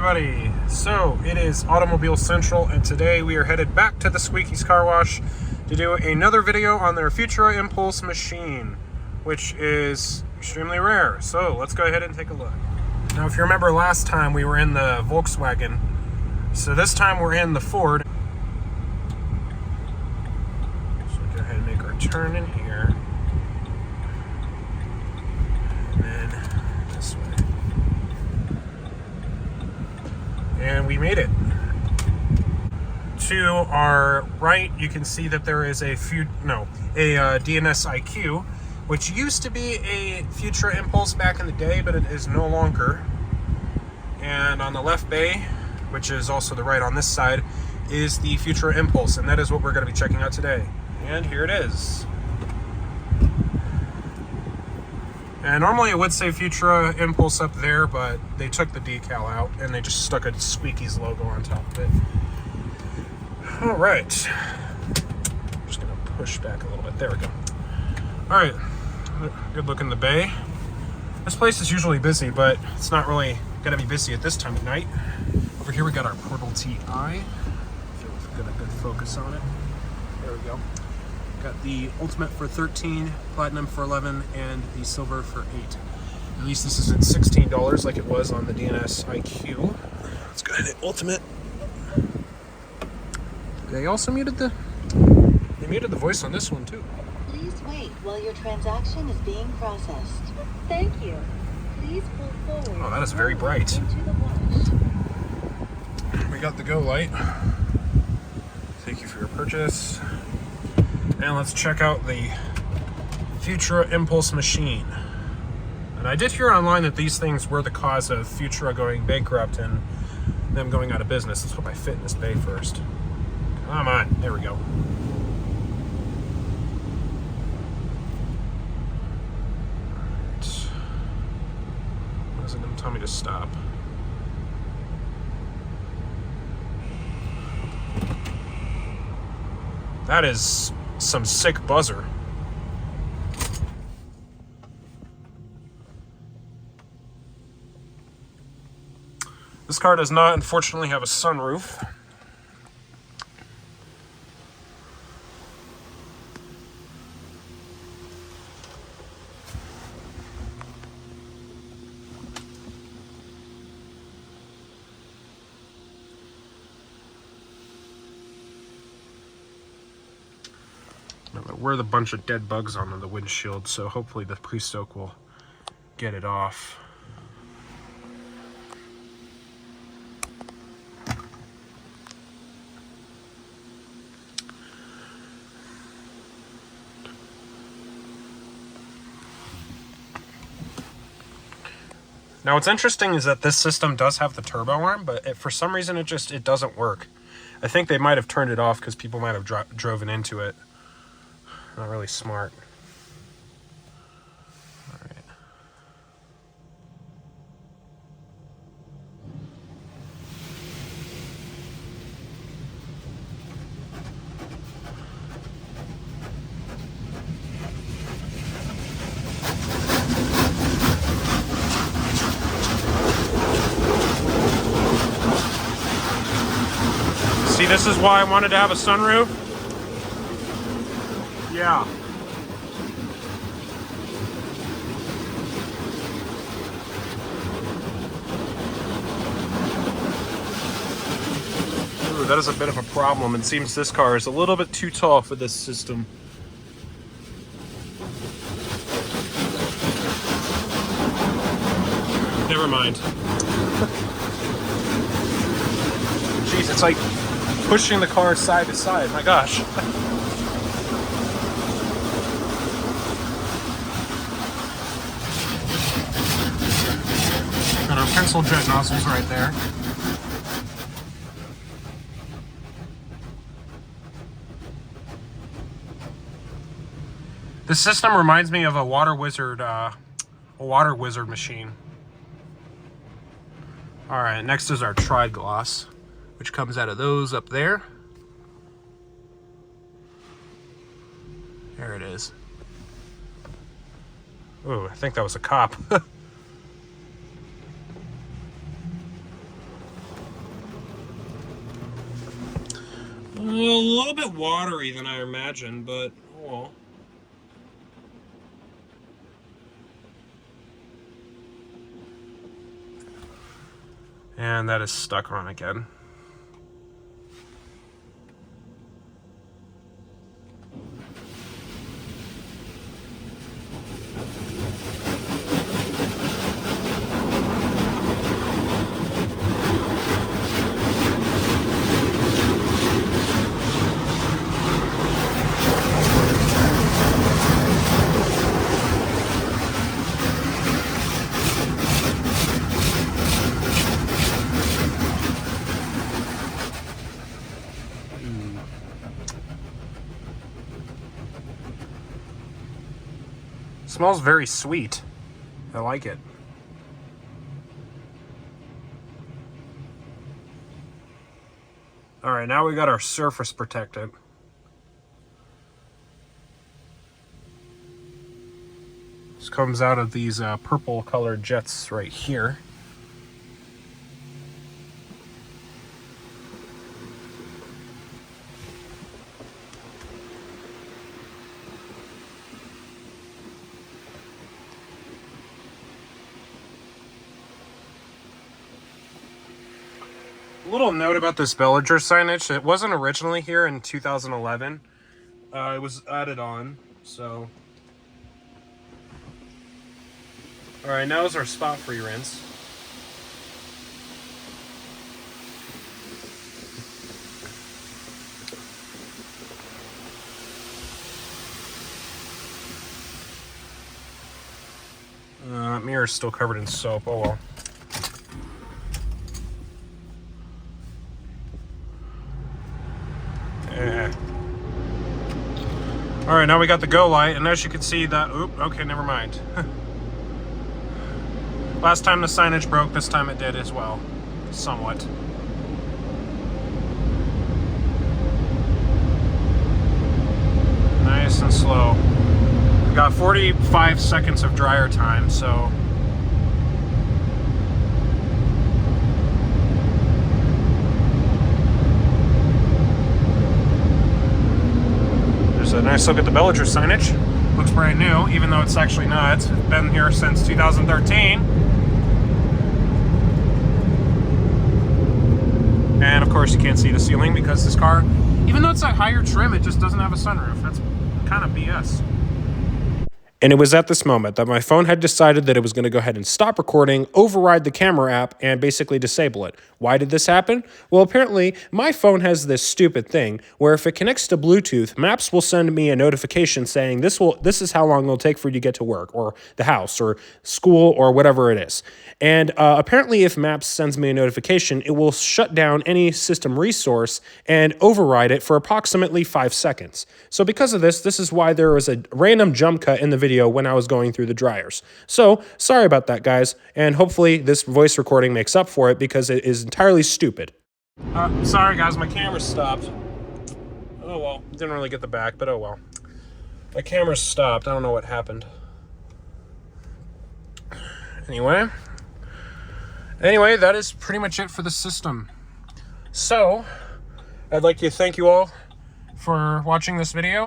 everybody. So it is Automobile Central, and today we are headed back to the Squeaky's car wash to do another video on their Futura Impulse machine, which is extremely rare. So let's go ahead and take a look. Now, if you remember last time we were in the Volkswagen, so this time we're in the Ford. So go ahead and make our turn in here. And then this way. And we made it. To our right, you can see that there is a D&S IQ, which used to be a Futura Impulse back in the day, but it is no longer. And on the left bay, which is also the right on this side, is the Futura Impulse, and that is what we're going to be checking out today. And here it is. And normally it would say Futura Impulse up there, but they took the decal out and they just stuck a Squeaky's logo on top of it. All right. I'm just going to push back a little bit. There we go. All right. Good look in the bay. This place is usually busy, but it's not really going to be busy at this time of night. Over here we got our Portal TI. We've got a good focus on it. There we go. Got the Ultimate for 13, Platinum for 11, and the Silver for 8. At least this isn't $16 like it was on the D&S IQ. Let's go ahead and hit Ultimate. They also muted the voice on this one too. Please wait while your transaction is being processed. Thank you. Please pull forward. Oh, that is very bright. Into the wash. We got the go light. Thank you for your purchase. And let's check out the Futura Impulse machine. And I did hear online that these things were the cause of Futura going bankrupt and them going out of business. Let's hope I fit in this bay first. Come on, there we go. Alright. Why is it going to tell me to stop? That is some sick buzzer. This car does not, unfortunately, have a sunroof. There were a bunch of dead bugs on the windshield, so hopefully the pre-soak will get it off. Now what's interesting is that this system does have the turbo arm, but for some reason it doesn't work. I think they might have turned it off because people might have driven into it. Not really smart. All right. See, this is why I wanted to have a sunroof. Yeah. Ooh, that is a bit of a problem. It seems this car is a little bit too tall for this system. Never mind. Jeez, it's like pushing the car side to side. My gosh. Got our pencil jet nozzles right there. This system reminds me of a water wizard machine. All right, next is our Tri-Gloss, which comes out of those up there. There it is. Oh, I think that was a cop. A little bit watery than I imagined, but oh well. And that is stuck on again. Smells very sweet. I like it. All right, now we got our surface protectant. This comes out of these purple colored jets right here. A little note about this Bellinger signage. It wasn't originally here in 2011. It was added on, so. All right, now is our spot free rinse. Mirror's still covered in soap, oh well. All right, now we got the go light, and as you can see that, oop, okay, never mind. Last time the signage broke, this time it did as well, somewhat. Nice and slow. We got 45 seconds of dryer time, so. A nice look at the Bellinger signage. Looks brand new, even though it's actually not. It's been here since 2013. And of course you can't see the ceiling because this car, even though it's a higher trim, it just doesn't have a sunroof. That's kind of BS. And it was at this moment that my phone had decided that it was going to go ahead and stop recording, override the camera app, and basically disable it. Why did this happen? Well, apparently, my phone has this stupid thing where if it connects to Bluetooth, Maps will send me a notification saying this is how long it'll take for you to get to work, or the house, or school, or whatever it is. And apparently, if Maps sends me a notification, it will shut down any system resource and override it for approximately 5 seconds. So because of this, this is why there was a random jump cut in the video when I was going through the dryers. So sorry about that, guys, and hopefully this voice recording makes up for it because it is entirely stupid. Sorry guys, my camera stopped. Oh well, didn't really get the back, but oh well. My camera stopped, I don't know what happened. Anyway, that is pretty much it for the system. So, I'd like to thank you all for watching this video,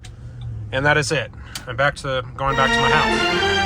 and that is it. I'm going back to my house.